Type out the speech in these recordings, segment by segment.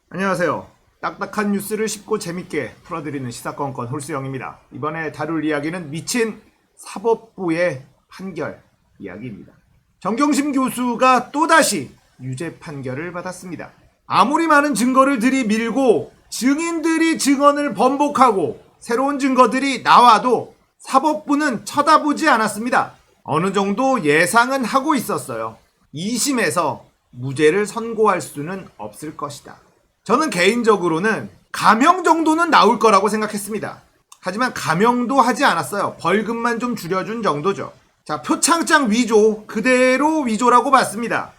안녕하세요. 딱딱한 뉴스를 쉽고 재밌게 풀어드리는 시사건건 홀수영입니다. 이번에 다룰 이야기는 미친 사법부의 판결 이야기입니다. 정경심 교수가 또다시 유죄 판결을 받았습니다. 아무리 많은 증거를 들이밀고 증인들이 증언을 번복하고 새로운 증거들이 나와도 사법부는 쳐다보지 않았습니다. 어느 정도 예상은 하고 있었어요. 2심에서 무죄를 선고할 수는 없을 것이다. 저는 개인적으로는 감형 정도는 나올 거라고 생각했습니다. 하지만 감형도 하지 않았어요. 벌금만 좀 줄여준 정도죠. 자, 표창장 위조 그대로 위조라고 봤습니다.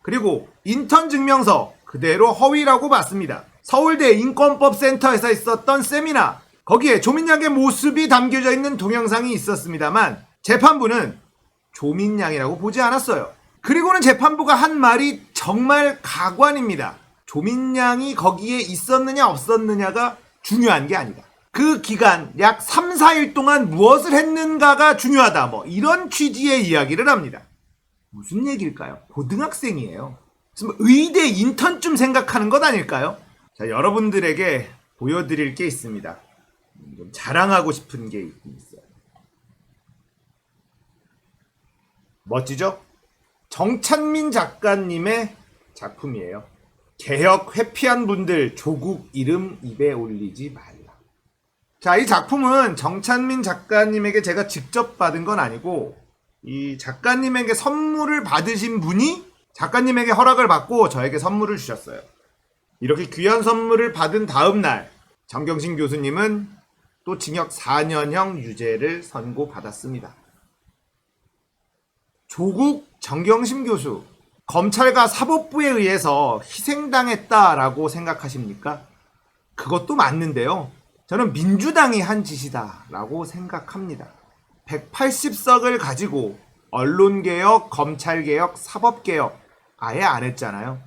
그리고 인턴 증명서 그대로 허위라고 봤습니다. 서울대 인권법센터에서 있었던 세미나, 거기에 조민양의 모습이 담겨져 있는 동영상이 있었습니다만 재판부는 조민양이라고 보지 않았어요. 그리고는 재판부가 한 말이 정말 가관입니다. 조민양이 거기에 있었느냐 없었느냐가 중요한 게 아니다. 그 기간 약 3, 4일 동안 무엇을 했는가가 중요하다. 이런 취지의 이야기를 합니다. 무슨 얘기일까요? 고등학생이에요. 의대 인턴쯤 생각하는 것 아닐까요? 자, 여러분들에게 보여드릴 게 있습니다. 좀 자랑하고 싶은 게 있어요. 멋지죠? 정찬민 작가님의 작품이에요. 개혁 회피한 분들 조국 이름 입에 올리지 말라. 자, 이 작품은 정찬민 작가님에게 제가 직접 받은 건 아니고 이 작가님에게 선물을 받으신 분이 작가님에게 허락을 받고 저에게 선물을 주셨어요. 이렇게 귀한 선물을 받은 다음 날 정경심 교수님은 또 징역 4년형 유죄를 선고받았습니다. 조국 정경심 교수, 검찰과 사법부에 의해서 희생당했다라고 생각하십니까? 그것도 맞는데요. 저는 민주당이 한 짓이다라고 생각합니다. 180석을 가지고 언론개혁, 검찰개혁, 사법개혁 아예 안 했잖아요.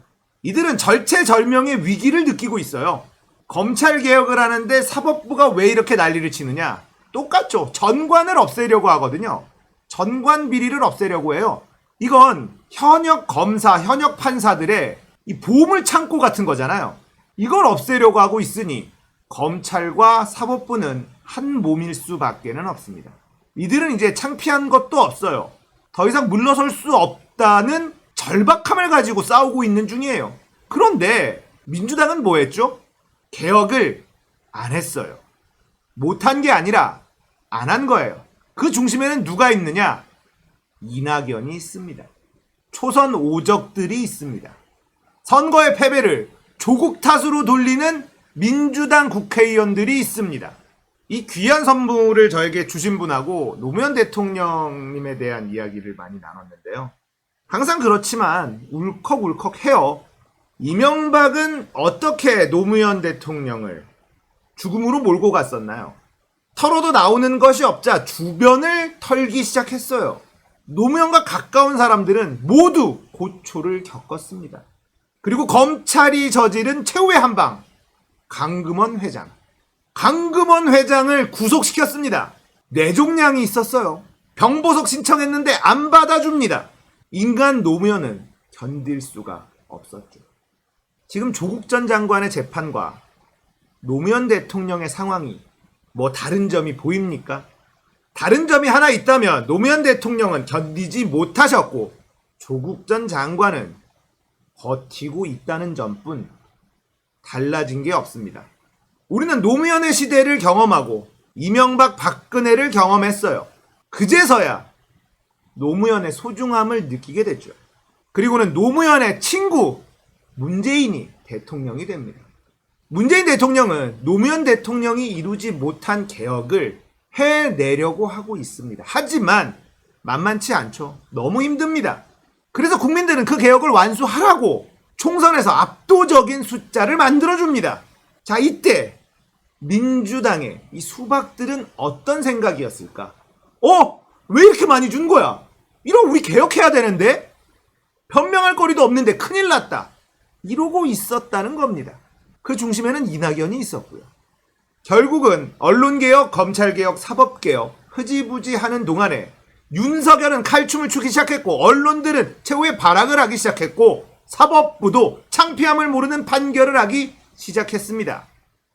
이들은 절체절명의 위기를 느끼고 있어요. 검찰개혁을 하는데 사법부가 왜 이렇게 난리를 치느냐? 똑같죠. 전관을 없애려고 하거든요. 전관 비리를 없애려고 해요. 이건 현역 검사, 현역 판사들의 이 보물 창고 같은 거잖아요. 이걸 없애려고 하고 있으니 검찰과 사법부는 한 몸일 수밖에는 없습니다. 이들은 이제 창피한 것도 없어요. 더 이상 물러설 수 없다는 절박함을 가지고 싸우고 있는 중이에요. 그런데 민주당은 뭐 했죠? 개혁을 안 했어요. 못한 게 아니라 안 한 거예요. 그 중심에는 누가 있느냐? 이낙연이 있습니다. 초선 오적들이 있습니다. 선거의 패배를 조국 탓으로 돌리는 민주당 국회의원들이 있습니다. 이 귀한 선물을 저에게 주신 분하고 노무현 대통령님에 대한 이야기를 많이 나눴는데요. 항상 그렇지만 울컥울컥해요. 이명박은 어떻게 노무현 대통령을 죽음으로 몰고 갔었나요? 털어도 나오는 것이 없자 주변을 털기 시작했어요. 노무현과 가까운 사람들은 모두 고초를 겪었습니다. 그리고 검찰이 저지른 최후의 한방, 강금원 회장. 강금원 회장을 구속시켰습니다. 뇌종양이 있었어요. 병보석 신청했는데 안 받아줍니다. 인간 노무현은 견딜 수가 없었죠. 지금 조국 전 장관의 재판과 노무현 대통령의 상황이 다른 점이 보입니까? 다른 점이 하나 있다면 노무현 대통령은 견디지 못하셨고 조국 전 장관은 버티고 있다는 점뿐 달라진 게 없습니다. 우리는 노무현의 시대를 경험하고 이명박 박근혜를 경험했어요. 그제서야 노무현의 소중함을 느끼게 됐죠. 그리고는 노무현의 친구 문재인이 대통령이 됩니다. 문재인 대통령은 노무현 대통령이 이루지 못한 개혁을 해내려고 하고 있습니다. 하지만 만만치 않죠. 너무 힘듭니다. 그래서 국민들은 그 개혁을 완수하라고 총선에서 압도적인 숫자를 만들어줍니다. 자, 이때 민주당의 이 수박들은 어떤 생각이었을까? 왜 이렇게 많이 준 거야? 이러면 우리 개혁해야 되는데? 변명할 거리도 없는데 큰일 났다. 이러고 있었다는 겁니다. 그 중심에는 이낙연이 있었고요. 결국은 언론개혁, 검찰개혁, 사법개혁 흐지부지 하는 동안에 윤석열은 칼춤을 추기 시작했고 언론들은 최후의 발악을 하기 시작했고 사법부도 창피함을 모르는 판결을 하기 시작했습니다.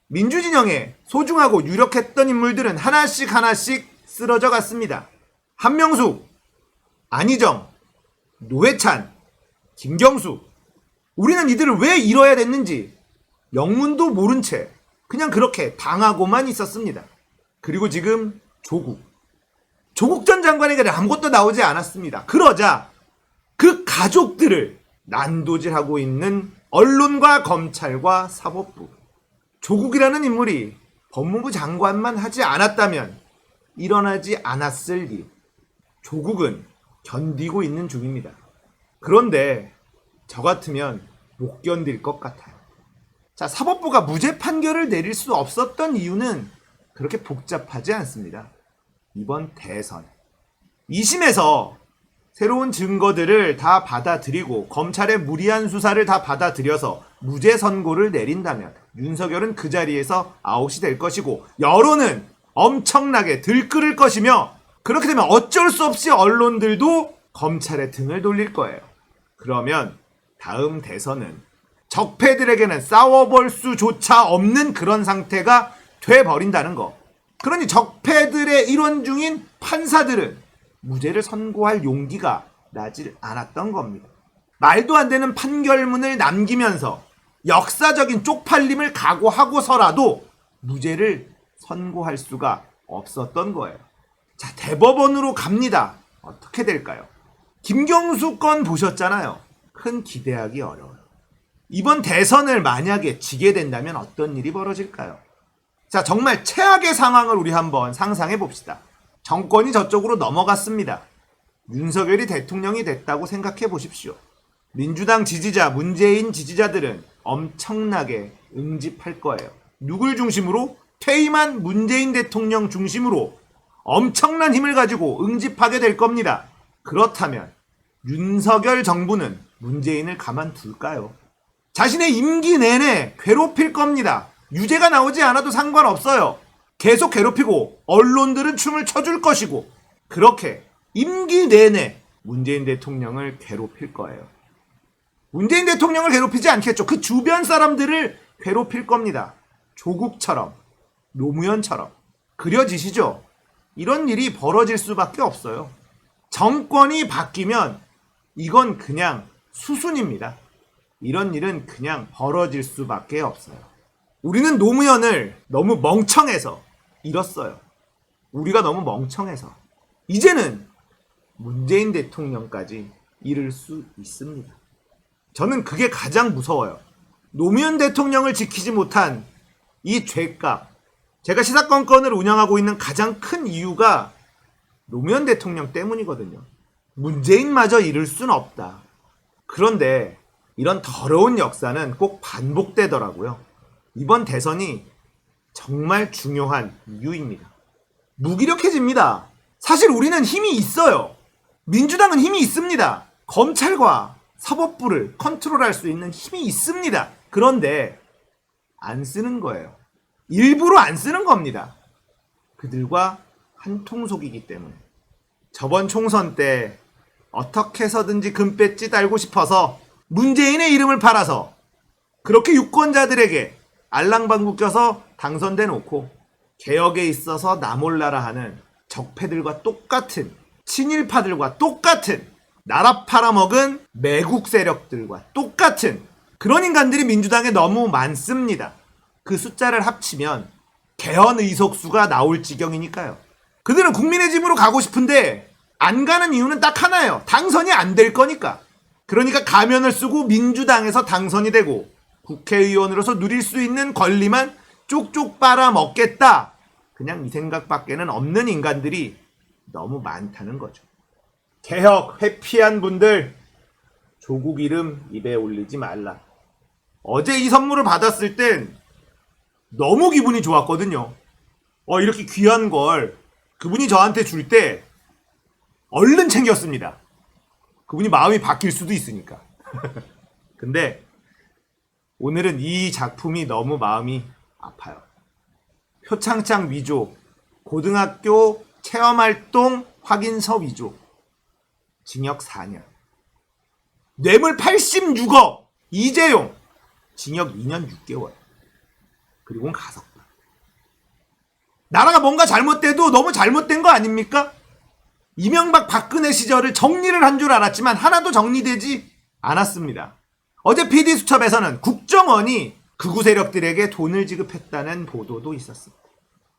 민주진영에 소중하고 유력했던 인물들은 하나씩 쓰러져 갔습니다. 한명숙, 안희정, 노회찬, 김경수. 우리는 이들을 왜 잃어야 됐는지 영문도 모른 채 그냥 그렇게 당하고만 있었습니다. 그리고 지금 조국 전 장관에게 아무것도 나오지 않았습니다. 그러자 그 가족들을 난도질하고 있는 언론과 검찰과 사법부. 조국이라는 인물이 법무부 장관만 하지 않았다면 일어나지 않았을 일. 조국은 견디고 있는 중입니다. 그런데 저 같으면 못 견딜 것 같아요. 자, 사법부가 무죄 판결을 내릴 수 없었던 이유는 그렇게 복잡하지 않습니다. 이번 대선 2심에서 새로운 증거들을 다 받아들이고 검찰의 무리한 수사를 다 받아들여서 무죄 선고를 내린다면 윤석열은 그 자리에서 아웃이 될 것이고 여론은 엄청나게 들끓을 것이며 그렇게 되면 어쩔 수 없이 언론들도 검찰의 등을 돌릴 거예요. 그러면 다음 대선은 적폐들에게는 싸워볼 수조차 없는 그런 상태가 돼버린다는 거. 그러니 적폐들의 일원 중인 판사들은 무죄를 선고할 용기가 나질 않았던 겁니다. 말도 안 되는 판결문을 남기면서 역사적인 쪽팔림을 각오하고서라도 무죄를 선고할 수가 없었던 거예요. 자, 대법원으로 갑니다. 어떻게 될까요? 김경수 건 보셨잖아요. 큰 기대하기 어려워요. 이번 대선을 만약에 지게 된다면 어떤 일이 벌어질까요? 자, 정말 최악의 상황을 우리 한번 상상해 봅시다. 정권이 저쪽으로 넘어갔습니다. 윤석열이 대통령이 됐다고 생각해 보십시오. 민주당 지지자, 문재인 지지자들은 엄청나게 응집할 거예요. 누굴 중심으로? 퇴임한 문재인 대통령 중심으로 엄청난 힘을 가지고 응집하게 될 겁니다. 그렇다면 윤석열 정부는 문재인을 가만둘까요? 자신의 임기 내내 괴롭힐 겁니다. 유죄가 나오지 않아도 상관없어요. 계속 괴롭히고 언론들은 춤을 춰줄 것이고 그렇게 임기 내내 문재인 대통령을 괴롭힐 거예요. 문재인 대통령을 괴롭히지 않겠죠. 그 주변 사람들을 괴롭힐 겁니다. 조국처럼, 노무현처럼. 그려지시죠? 이런 일이 벌어질 수밖에 없어요. 정권이 바뀌면 이건 그냥 수순입니다. 이런 일은 그냥 벌어질 수밖에 없어요. 우리는 노무현을 너무 멍청해서 잃었어요. 우리가 너무 멍청해서. 이제는 문재인 대통령까지 잃을 수 있습니다. 저는 그게 가장 무서워요. 노무현 대통령을 지키지 못한 이 죄값. 제가 시사건건을 운영하고 있는 가장 큰 이유가 노무현 대통령 때문이거든요. 문재인마저 잃을 수는 없다. 그런데 이런 더러운 역사는 꼭 반복되더라고요. 이번 대선이 정말 중요한 이유입니다. 무기력해집니다. 사실 우리는 힘이 있어요. 민주당은 힘이 있습니다. 검찰과 사법부를 컨트롤할 수 있는 힘이 있습니다. 그런데 안 쓰는 거예요. 일부러 안 쓰는 겁니다. 그들과 한통속이기 때문에. 저번 총선 때 어떻게 해서든지 금배지 달고 싶어서 문재인의 이름을 팔아서 그렇게 유권자들에게 알랑방구 껴서 당선돼 놓고 개혁에 있어서 나 몰라라 하는 적폐들과 똑같은, 친일파들과 똑같은, 나라 팔아먹은 매국 세력들과 똑같은 그런 인간들이 민주당에 너무 많습니다. 그 숫자를 합치면 개헌 의석수가 나올 지경이니까요. 그들은 국민의 집으로 가고 싶은데 안 가는 이유는 딱 하나예요. 당선이 안 될 거니까. 그러니까 가면을 쓰고 민주당에서 당선이 되고 국회의원으로서 누릴 수 있는 권리만 쪽쪽 빨아먹겠다. 그냥 이 생각밖에는 없는 인간들이 너무 많다는 거죠. 개혁 회피한 분들 조국 이름 입에 올리지 말라. 어제 이 선물을 받았을 땐 너무 기분이 좋았거든요. 이렇게 귀한 걸 그분이 저한테 줄 때 얼른 챙겼습니다. 그분이 마음이 바뀔 수도 있으니까. 근데 오늘은 이 작품이 너무 마음이 아파요. 표창장 위조, 고등학교 체험활동 확인서 위조, 징역 4년. 뇌물 86억, 이재용, 징역 2년 6개월. 그리고는 가석방. 나라가 뭔가 잘못돼도 너무 잘못된 거 아닙니까? 이명박 박근혜 시절을 정리를 한 줄 알았지만 하나도 정리되지 않았습니다. 어제 PD수첩에서는 국정원이 극우 세력들에게 돈을 지급했다는 보도도 있었습니다.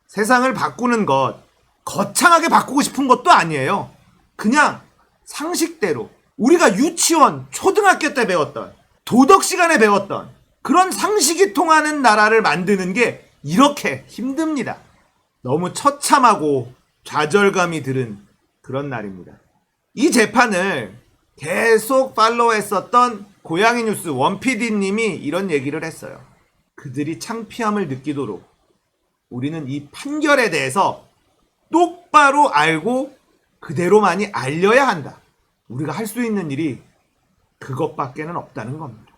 세상을 바꾸는 것, 거창하게 바꾸고 싶은 것도 아니에요. 그냥 상식대로 우리가 유치원, 초등학교 때 배웠던, 도덕 시간에 배웠던 그런 상식이 통하는 나라를 만드는 게 이렇게 힘듭니다. 너무 처참하고 좌절감이 들은 그런 날입니다. 이 재판을 계속 팔로우했었던 고양이 뉴스 원PD님이 이런 얘기를 했어요. 그들이 창피함을 느끼도록 우리는 이 판결에 대해서 똑바로 알고 그대로만이 알려야 한다. 우리가 할 수 있는 일이 그것밖에는 없다는 겁니다.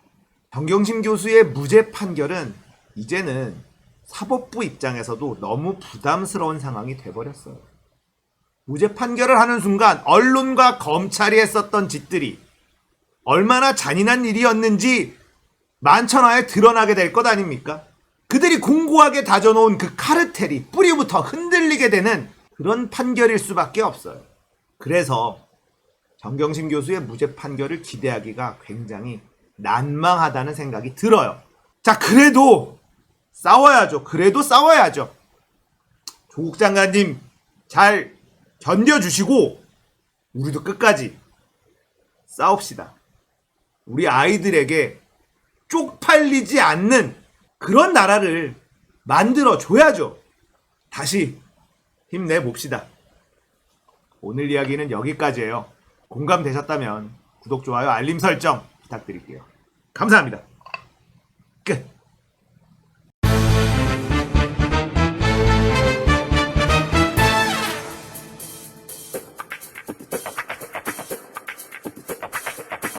정경심 교수의 무죄 판결은 이제는 사법부 입장에서도 너무 부담스러운 상황이 돼버렸어요. 무죄 판결을 하는 순간 언론과 검찰이 했었던 짓들이 얼마나 잔인한 일이었는지 만천하에 드러나게 될 것 아닙니까? 그들이 공고하게 다져놓은 그 카르텔이 뿌리부터 흔들리게 되는 그런 판결일 수밖에 없어요. 그래서 정경심 교수의 무죄 판결을 기대하기가 굉장히 난망하다는 생각이 들어요. 자, 그래도 싸워야죠. 조국 장관님 잘 견뎌주시고 우리도 끝까지 싸웁시다. 우리 아이들에게 쪽팔리지 않는 그런 나라를 만들어줘야죠. 다시 힘내봅시다. 오늘 이야기는 여기까지예요. 공감되셨다면 구독, 좋아요, 알림 설정 부탁드릴게요. 감사합니다.